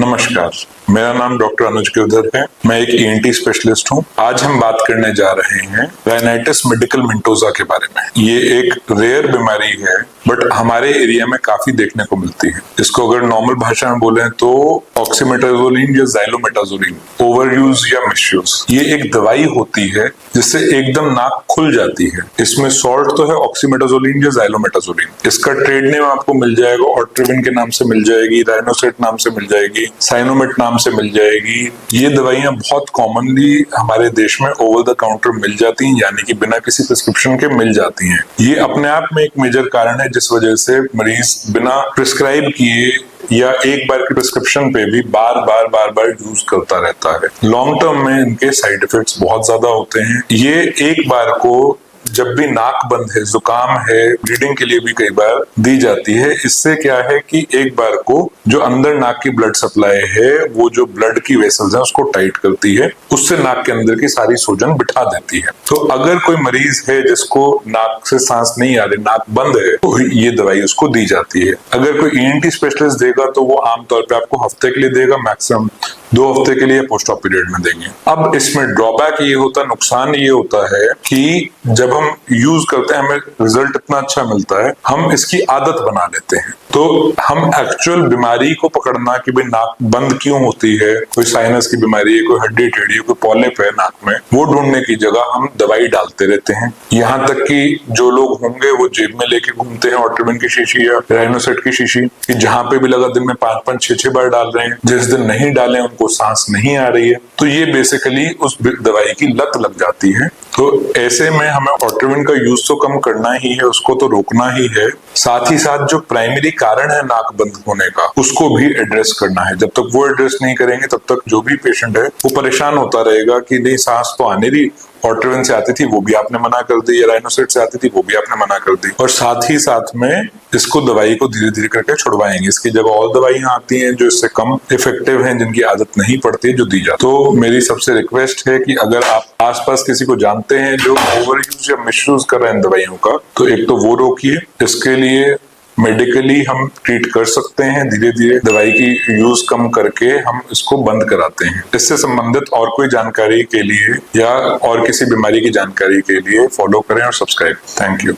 नमस्कार, मेरा नाम डॉक्टर अनुज गिरधर है। मैं एक ईएनटी स्पेशलिस्ट हूँ। आज हम बात करने जा रहे हैं राइनाइटिस मेडिकल-मेंटोसा के बारे में। ये एक रेयर बीमारी है, बट हमारे एरिया में काफी देखने को मिलती है। इसको अगर नॉर्मल भाषा में बोले तो ऑक्सीमेटाजोलिन या ज़ाइलोमेटाजोलिन ओवर यूज या मिसयूज। ये एक दवाई होती है जिससे एकदम नाक खुल जाती है। इसमें सॉल्ट तो है ऑक्सीमेटाजोलिन या ज़ाइलोमेटाजोलिन। इसका ट्रेड नेम आपको मिल जाएगा, ऑट्रिविन के नाम से मिल जाएगी, राइनोसेट नाम से मिल जाएगी, साइनोमेट नाम से मिल जाएगी। ये दवाइयां बहुत कॉमनली हमारे देश में ओवर द काउंटर मिल जाती हैं, यानी कि बिना किसी प्रिस्क्रिप्शन के मिल जाती हैं। ये अपने आप में एक मेजर कारण है जिस वजह से मरीज बिना प्रिस्क्राइब किए या एक बार की प्रिस्क्रिप्शन पे भी बार बार यूज करता रहता है। लॉन्ग टर्म में इनके साइड इफेक्ट्स बहुत ज्यादा होते हैं। ये एक बार को जब भी नाक बंद है, जुकाम है, ब्लीडिंग के लिए भी कई बार दी जाती है। इससे क्या है कि एक बार को जो अंदर नाक की ब्लड सप्लाई है, वो जो ब्लड की वेसल्स है उसको टाइट करती है, उससे नाक के अंदर की सारी सूजन बिठा देती है। तो अगर कोई मरीज है जिसको नाक से सांस नहीं आ रही, नाक बंद है, तो ये दवाई उसको दी जाती है। अगर कोई ईएनटी स्पेशलिस्ट देगा तो वो आमतौर पर आपको हफ्ते के लिए देगा, मैक्सिमम 2 हफ्ते के लिए पोस्ट ऑप पीरियड में देंगे। अब इसमें ड्रॉबैक ये होता है, नुकसान ये होता है कि जब हम यूज करते हैं हमें रिजल्ट इतना अच्छा मिलता है, हम इसकी आदत बना लेते हैं। तो हम एक्चुअल बीमारी को पकड़ना कि भाई नाक बंद क्यों होती है, कोई साइनस की बीमारी है, कोई हड्डी टेढ़ी है, कोई पॉलिप है नाक में, वो ढूंढने की जगह हम दवाई डालते रहते हैं। यहाँ तक कि जो लोग होंगे वो जेब में लेके घूमते हैं ऑट्रिविन की शीशी या राइनोसेट की शीशी, कि जहां पे भी लगा दिन में 5-5, 6-6 बार डाल रहे हैं। जिस दिन नहीं डालें उनको सांस नहीं आ रही है, तो ये बेसिकली उस दवाई की लत लग जाती है। तो ऐसे में हमें ऑट्रिविन का यूज तो कम करना ही है, उसको तो रोकना ही है। साथ ही साथ जो प्राइमरी कारण है नाक बंद होने का, उसको भी एड्रेस करना है। जब तक वो एड्रेस नहीं करेंगे तब तक जो भी पेशेंट है वो परेशान होता रहेगा कि नहीं सांस तो आने रही, ऑट्रिविन से आती थी वो भी आपने मना कर दी, या राइनोसेट से आती थी वो भी आपने मना कर दी। और साथ ही साथ में इसको दवाई को धीरे धीरे करके छुड़वाएंगे। इसकी जगह और दवाइयां आती हैं जो इससे कम इफेक्टिव हैं, जिनकी आदत नहीं पड़ती है, जो दी जाती है। तो मेरी सबसे रिक्वेस्ट है कि अगर आप आसपास किसी को जानते हैं जो ओवर यूज या मिसयूज कर रहे हैं दवाइयों का, तो एक तो वो रोकिए। इसके लिए मेडिकली हम ट्रीट कर सकते हैं, धीरे धीरे दवाई की यूज कम करके हम इसको बंद कराते हैं। इससे संबंधित और कोई जानकारी के लिए या और किसी बीमारी की जानकारी के लिए फॉलो करें और सब्सक्राइब। Thank you.